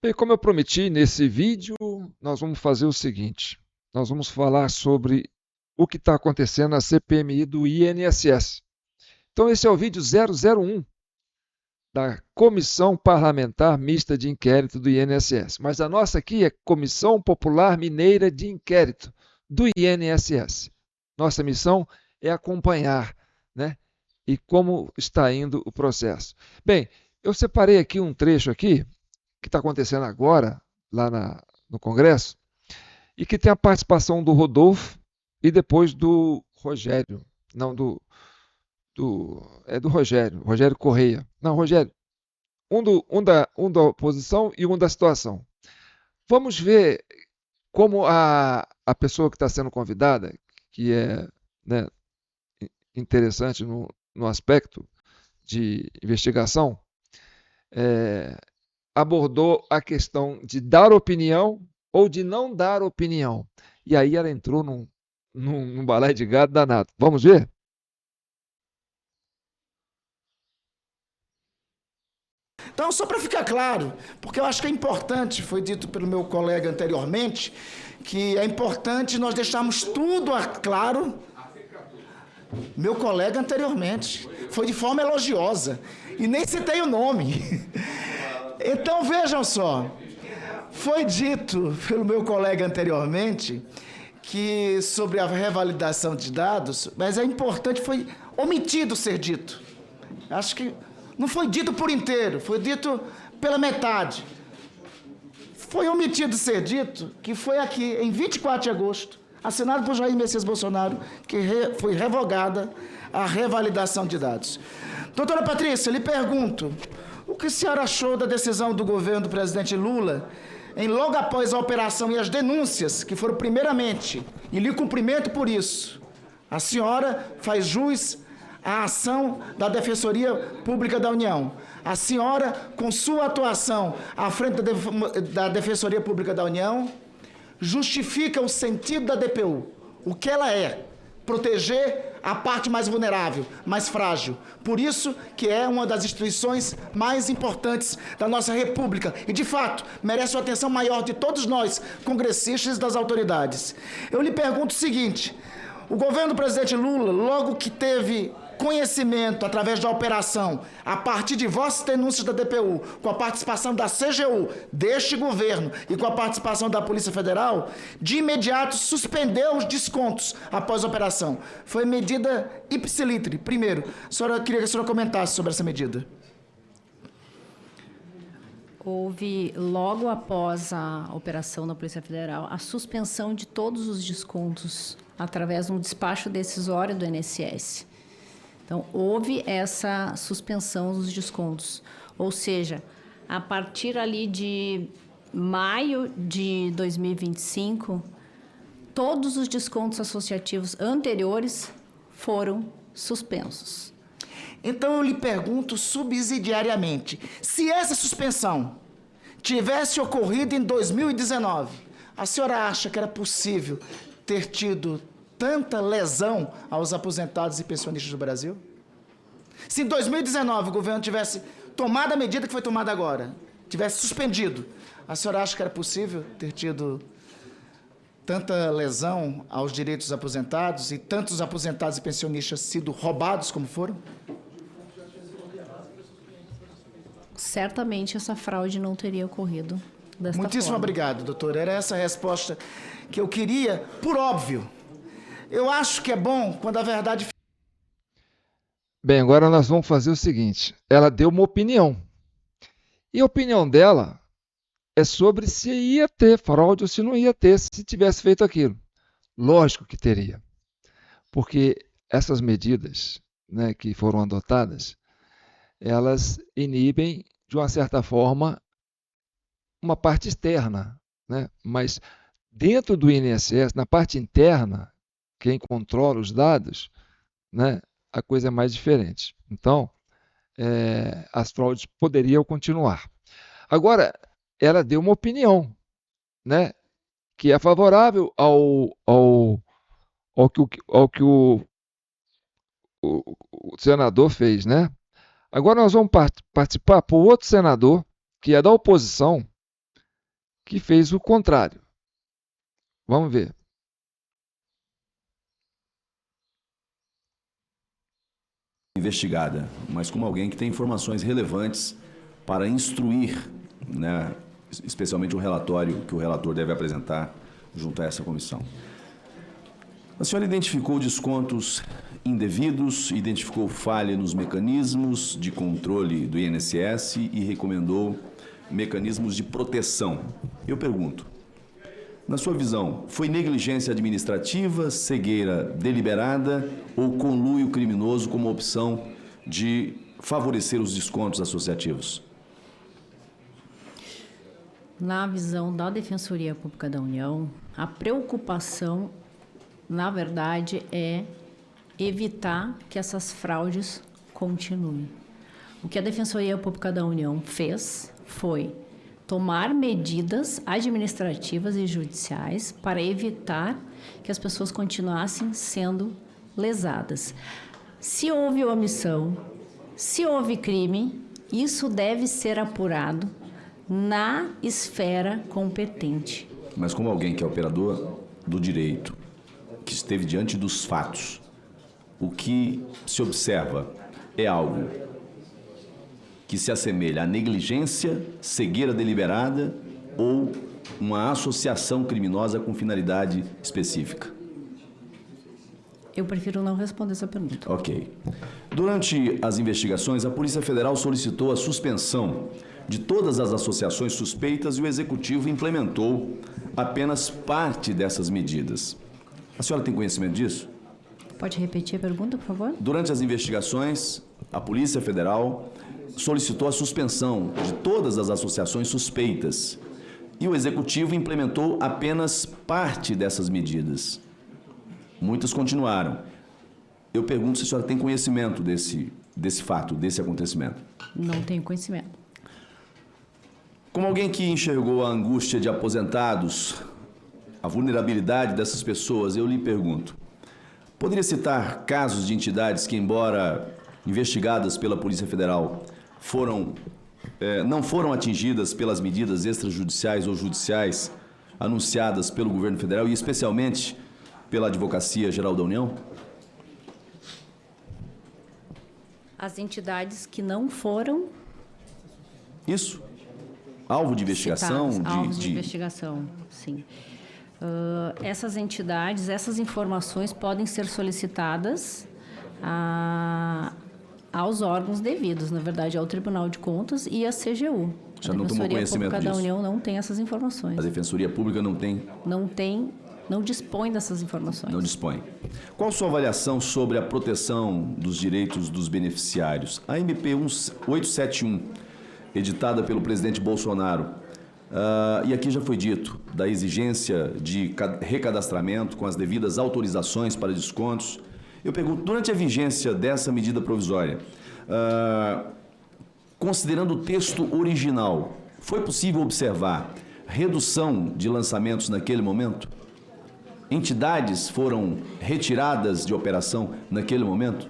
E como eu prometi, nesse vídeo nós vamos fazer o seguinte: nós vamos falar sobre o que está acontecendo na CPMI do INSS. Então, esse é o vídeo 001 da Comissão Parlamentar Mista de Inquérito do INSS. Mas a nossa aqui é Comissão Popular Mineira de Inquérito do INSS. Nossa missão é acompanhar, né, e como está indo o processo. Bem, eu separei aqui um trecho aqui, que está acontecendo agora, lá no Congresso, e que tem a participação do Rodolfo e depois do Rogério. Não, do Rogério Correia. Não, Rogério, um da oposição e um da situação. Vamos ver como a pessoa que está sendo convidada, que é, né, interessante no aspecto de investigação, abordou a questão de dar opinião ou de não dar opinião. E aí ela entrou num balé de gado danado. Vamos ver? Então, só para ficar claro, porque eu acho que é importante, foi dito pelo meu colega anteriormente, que é importante nós deixarmos tudo claro. Meu colega anteriormente, foi de forma elogiosa, e nem citei o nome. Então, vejam só, foi dito pelo meu colega anteriormente que sobre a revalidação de dados, mas é importante, foi omitido ser dito. Acho que não foi dito por inteiro, foi dito pela metade. Foi omitido ser dito que foi aqui, em 24 de agosto, assinado por Jair Messias Bolsonaro, que foi revogada a revalidação de dados. Doutora Patrícia, lhe pergunto, o que a senhora achou da decisão do governo do presidente Lula em logo após a operação e as denúncias, que foram primeiramente, e lhe cumprimento por isso, a senhora faz jus à ação da Defensoria Pública da União. A senhora, com sua atuação à frente da Defensoria Pública da União, justifica o sentido da DPU, o que ela é, proteger a parte mais vulnerável, mais frágil. Por isso que é uma das instituições mais importantes da nossa República e, de fato, merece uma atenção maior de todos nós, congressistas e das autoridades. Eu lhe pergunto o seguinte: o governo do presidente Lula, logo que teve conhecimento, através da operação, a partir de vossas denúncias da DPU, com a participação da CGU, deste governo, e com a participação da Polícia Federal, de imediato suspendeu os descontos após a operação. Foi medida ipsilitri. Primeiro, queria que a senhora comentasse sobre essa medida. Houve, logo após a operação da Polícia Federal, a suspensão de todos os descontos através de um despacho decisório do INSS. Então, houve essa suspensão dos descontos. Ou seja, a partir ali de maio de 2025, todos os descontos associativos anteriores foram suspensos. Então, eu lhe pergunto subsidiariamente, se essa suspensão tivesse ocorrido em 2019, a senhora acha que era possível ter tido tanta lesão aos aposentados e pensionistas do Brasil? Se em 2019 o governo tivesse tomado a medida que foi tomada agora, tivesse suspendido, a senhora acha que era possível ter tido tanta lesão aos direitos dos aposentados e tantos aposentados e pensionistas sido roubados como foram? Certamente essa fraude não teria ocorrido desta Muitíssimo forma. obrigado, doutor. Era essa a resposta que eu queria, por óbvio. Eu acho que é bom quando a verdade... Bem, agora nós vamos fazer o seguinte. Ela deu uma opinião. E a opinião dela é sobre se ia ter fraude ou se não ia ter, se tivesse feito aquilo. Lógico que teria. Porque essas medidas, né, que foram adotadas, elas inibem, de uma certa forma, uma parte externa, né? Mas dentro do INSS, na parte interna, quem controla os dados, né, a coisa é mais diferente. Então, as fraudes poderiam continuar. Agora, ela deu uma opinião, né, que é favorável ao que o senador fez, né? Agora nós vamos participar por outro senador, que é da oposição, que fez o contrário. Vamos ver. Investigada, mas como alguém que tem informações relevantes para instruir, né, especialmente o relatório que o relator deve apresentar junto a essa comissão. A senhora identificou descontos indevidos, identificou falha nos mecanismos de controle do INSS e recomendou mecanismos de proteção. Eu pergunto, na sua visão, foi negligência administrativa, cegueira deliberada ou conluio criminoso como opção de favorecer os descontos associativos? Na visão da Defensoria Pública da União, a preocupação, na verdade, é evitar que essas fraudes continuem. O que a Defensoria Pública da União fez foi tomar medidas administrativas e judiciais para evitar que as pessoas continuassem sendo lesadas. Se houve omissão, se houve crime, isso deve ser apurado na esfera competente. Mas como alguém que é operador do direito, que esteve diante dos fatos, o que se observa é algo que se assemelha à negligência, cegueira deliberada ou uma associação criminosa com finalidade específica? Eu prefiro não responder essa pergunta. Ok. Durante as investigações, a Polícia Federal solicitou a suspensão de todas as associações suspeitas e o Executivo implementou apenas parte dessas medidas. A senhora tem conhecimento disso? Pode repetir a pergunta, por favor? Durante as investigações, a Polícia Federal solicitou a suspensão de todas as associações suspeitas e o Executivo implementou apenas parte dessas medidas. Muitas continuaram. Eu pergunto se a senhora tem conhecimento desse fato, desse acontecimento. Não tenho conhecimento. Como alguém que enxergou a angústia de aposentados, a vulnerabilidade dessas pessoas, eu lhe pergunto, poderia citar casos de entidades que, embora investigadas pela Polícia Federal, não foram atingidas pelas medidas extrajudiciais ou judiciais anunciadas pelo governo federal e especialmente pela Advocacia Geral da União? As entidades que não foram Isso. Alvo de investigação? citadas, alvos de investigação, sim. Essas entidades, essas informações podem ser solicitadas aos órgãos devidos, na verdade, ao Tribunal de Contas e à CGU. Já não tomou conhecimento disso? A Defensoria Pública da União não tem essas informações. A Defensoria Pública não tem? Não dispõe dessas informações. Não dispõe. Qual sua avaliação sobre a proteção dos direitos dos beneficiários? A MP 871, editada pelo presidente Bolsonaro, e aqui já foi dito, da exigência de recadastramento com as devidas autorizações para descontos. Eu pergunto, durante a vigência dessa medida provisória, considerando o texto original, foi possível observar redução de lançamentos naquele momento? Entidades foram retiradas de operação naquele momento?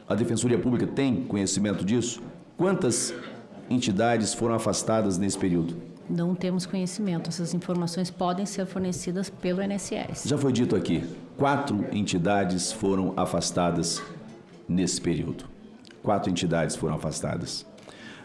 A Defensoria Pública tem conhecimento disso? Quantas entidades foram afastadas nesse período? Não temos conhecimento. Essas informações podem ser fornecidas pelo INSS. Já foi dito aqui, 4 entidades foram afastadas nesse período. 4 entidades foram afastadas.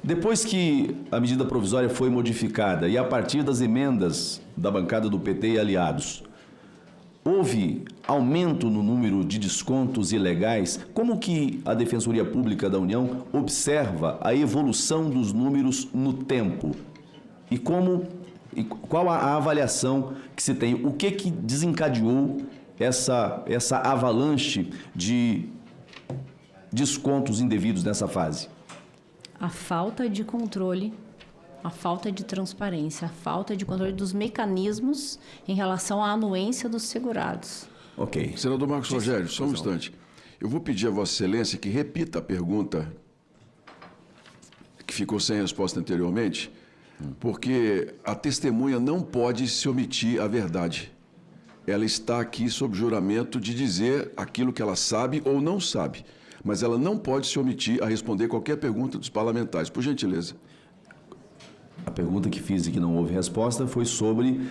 Depois que a medida provisória foi modificada e a partir das emendas da bancada do PT e aliados, houve aumento no número de descontos ilegais? Como que a Defensoria Pública da União observa a evolução dos números no tempo? E qual a avaliação que se tem? O que desencadeou essa avalanche de descontos indevidos nessa fase? A falta de controle, a falta de transparência, a falta de controle dos mecanismos em relação à anuência dos segurados. Ok. Senador Marcos Rogério, só um instante. Eu vou pedir a Vossa Excelência que repita a pergunta que ficou sem resposta anteriormente, porque a testemunha não pode se omitir a verdade. Ela está aqui sob juramento de dizer aquilo que ela sabe ou não sabe, mas ela não pode se omitir a responder qualquer pergunta dos parlamentares. Por gentileza. A pergunta que fiz e que não houve resposta foi sobre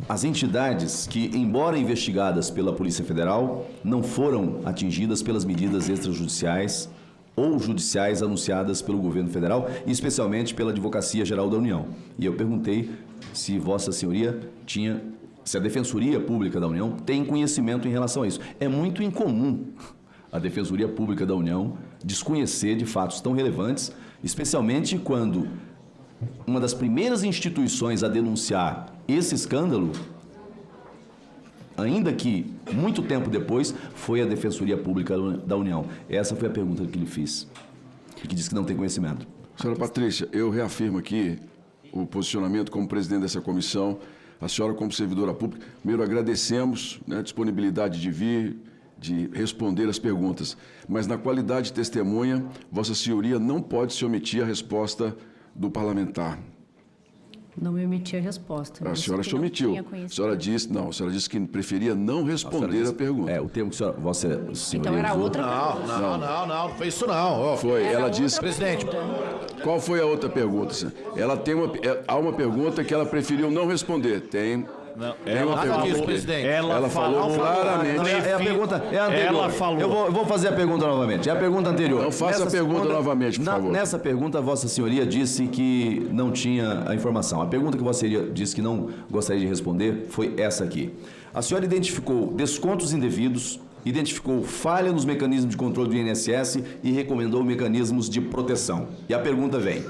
as entidades que, embora investigadas pela Polícia Federal, não foram atingidas pelas medidas extrajudiciais ou judiciais anunciadas pelo governo federal, e especialmente pela Advocacia Geral da União. E eu perguntei se Vossa Senhoria se a Defensoria Pública da União tem conhecimento em relação a isso. É muito incomum a Defensoria Pública da União desconhecer de fatos tão relevantes, especialmente quando uma das primeiras instituições a denunciar esse escândalo, ainda que muito tempo depois, foi a Defensoria Pública da União. Essa foi a pergunta que lhe fiz, e que disse que não tem conhecimento. Senhora Patrícia, eu reafirmo aqui o posicionamento como presidente dessa comissão, a senhora como servidora pública. Primeiro, agradecemos, né, a disponibilidade de vir, de responder as perguntas, mas na qualidade de testemunha, Vossa Senhoria não pode se omitir a resposta do parlamentar. Não me omiti a resposta. A senhora se omitiu. A senhora disse que preferia não responder a pergunta. O termo que Vossa Senhoria então era usou. outra pergunta. Não foi isso não. Foi, ela disse... Presidente, Qual foi a outra pergunta? Há uma pergunta que ela preferiu não responder. Tem uma pergunta. presidente. Ela falou claramente. É a pergunta, é a anterior. Ela falou. Eu vou fazer a pergunta novamente. É a pergunta anterior. Então faça a pergunta novamente, por favor. Nessa pergunta, Vossa Senhoria disse que não tinha a informação. A pergunta que Vossa Senhoria disse que não gostaria de responder foi essa aqui. A senhora identificou descontos indevidos, identificou falha nos mecanismos de controle do INSS e recomendou mecanismos de proteção. E a pergunta vem: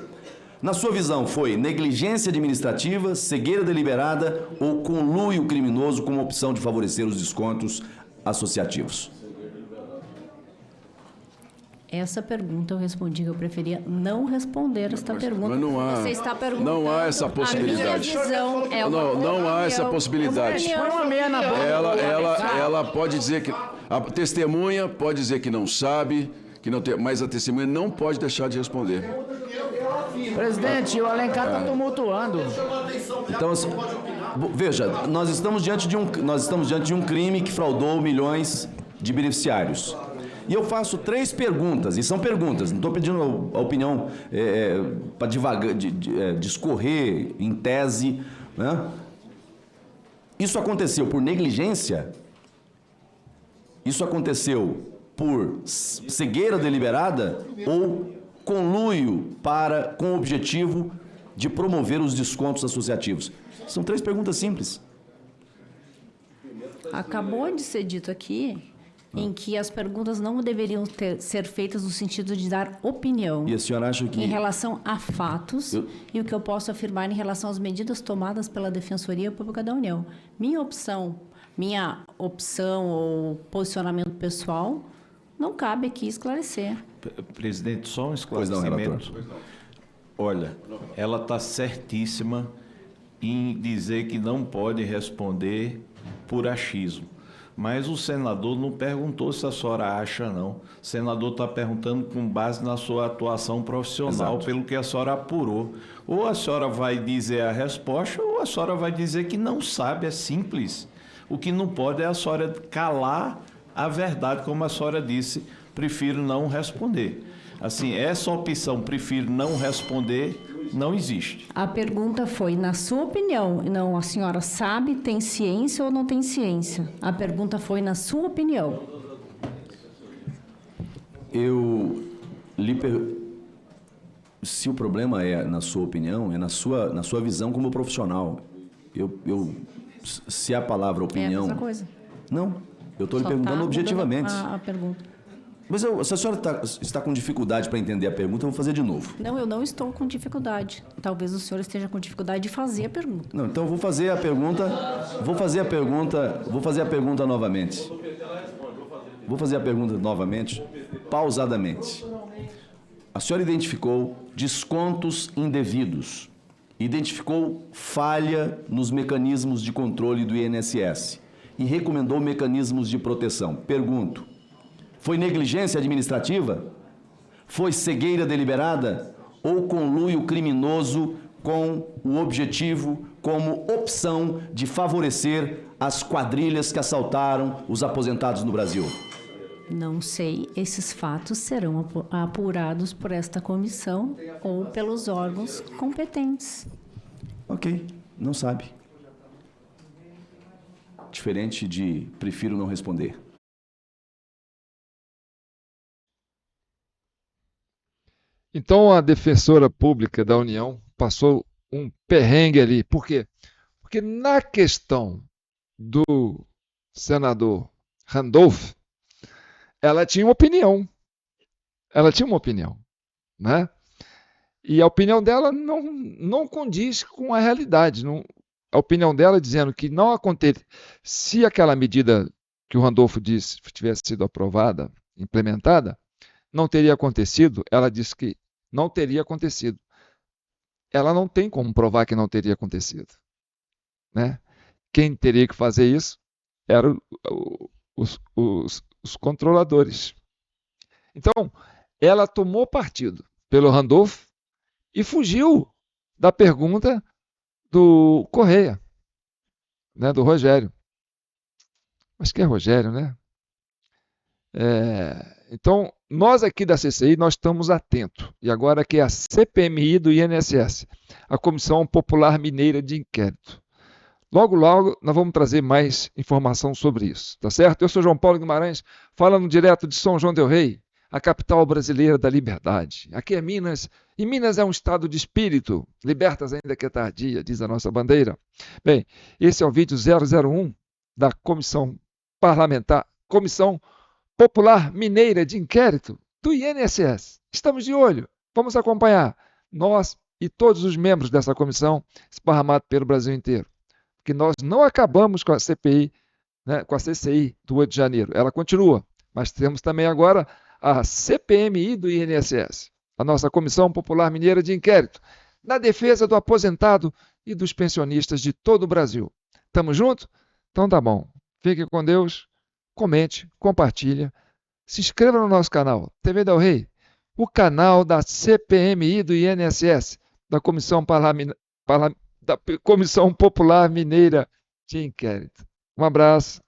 na sua visão, foi negligência administrativa, cegueira deliberada ou conluio criminoso como opção de favorecer os descontos associativos? Essa pergunta eu respondi que eu preferia não responder esta pergunta. Mas não há, Você está perguntando. não há essa possibilidade. A minha visão é uma Não há essa possibilidade. Ela pode dizer que... A testemunha pode dizer que não sabe, que não tem, mas a testemunha não pode deixar de responder. Presidente, o Alencar está tumultuando. Então, assim, veja, nós estamos diante de um crime que fraudou milhões de beneficiários. E eu faço 3 perguntas, e são perguntas, não estou pedindo a opinião para discorrer em tese, né? Isso aconteceu por negligência? Isso aconteceu por cegueira deliberada ou conluio com o objetivo de promover os descontos associativos? São 3 perguntas simples. Acabou de ser dito aqui em que as perguntas não deveriam ser feitas no sentido de dar opinião. E a senhora acha que... Em relação a fatos e o que eu posso afirmar em relação às medidas tomadas pela Defensoria Pública da União. Minha opção ou posicionamento pessoal, não cabe aqui esclarecer. Presidente, só um esclarecimento. Olha, ela está certíssima em dizer que não pode responder por achismo. Mas o senador não perguntou se a senhora acha, não. O senador está perguntando com base na sua atuação profissional, exato, pelo que a senhora apurou. Ou a senhora vai dizer a resposta, ou a senhora vai dizer que não sabe, é simples. O que não pode é a senhora calar a verdade, como a senhora disse, prefiro não responder. Assim, essa opção, prefiro não responder, não existe. A pergunta foi, na sua opinião, não, a senhora sabe, tem ciência ou não tem ciência? A pergunta foi, na sua opinião. Se o problema é, na sua opinião, é na sua visão como profissional. Se a palavra opinião... É a mesma coisa. Não, eu estou lhe perguntando objetivamente. A pergunta. Mas se a senhora está com dificuldade para entender a pergunta, eu vou fazer de novo. Não, eu não estou com dificuldade. Talvez o senhor esteja com dificuldade de fazer a pergunta. Não, então eu vou fazer a pergunta. Vou fazer a pergunta novamente. Vou fazer a pergunta novamente, pausadamente. A senhora identificou descontos indevidos, identificou falha nos mecanismos de controle do INSS e recomendou mecanismos de proteção. Pergunto: foi negligência administrativa? Foi cegueira deliberada? Ou conluio criminoso com o objetivo, como opção de favorecer as quadrilhas que assaltaram os aposentados no Brasil? Não sei, esses fatos serão apurados por esta comissão ou pelos órgãos competentes. Ok, não sabe. Diferente de prefiro não responder. Então, a defensora pública da União passou um perrengue ali. Por quê? Porque na questão do senador Randolph, ela tinha uma opinião. Ela tinha uma opinião, né? E a opinião dela não condiz com a realidade. A opinião dela dizendo que não acontece. Se aquela medida que o Randolph disse tivesse sido aprovada, implementada, não teria acontecido. Ela disse que não teria acontecido. Ela não tem como provar que não teria acontecido, né? Quem teria que fazer isso eram os controladores. Então, ela tomou partido pelo Randolph e fugiu da pergunta do Correia, né, do Rogério. Acho que é Rogério, né? Então, nós aqui da CCI, nós estamos atentos. E agora que é a CPMI do INSS, a Comissão Popular Mineira de Inquérito. Logo, logo, nós vamos trazer mais informação sobre isso, tá certo? Eu sou João Paulo Guimarães, falando direto de São João del Rei, a capital brasileira da liberdade. Aqui é Minas, e Minas é um estado de espírito, libertas ainda que é tardia, diz a nossa bandeira. Bem, esse é o vídeo 001 da Comissão Popular Mineira de Inquérito do INSS. Estamos de olho, vamos acompanhar, nós e todos os membros dessa comissão, esparramados pelo Brasil inteiro. Porque nós não acabamos com a CPI, né, com a CCI do 8 de janeiro. Ela continua, mas temos também agora a CPMI do INSS, a nossa Comissão Popular Mineira de Inquérito, na defesa do aposentado e dos pensionistas de todo o Brasil. Tamo junto? Então tá bom. Fique com Deus, comente, compartilha, se inscreva no nosso canal, TV Del Rey, o canal da CPMI do INSS, da Comissão Popular Mineira de Inquérito. Um abraço,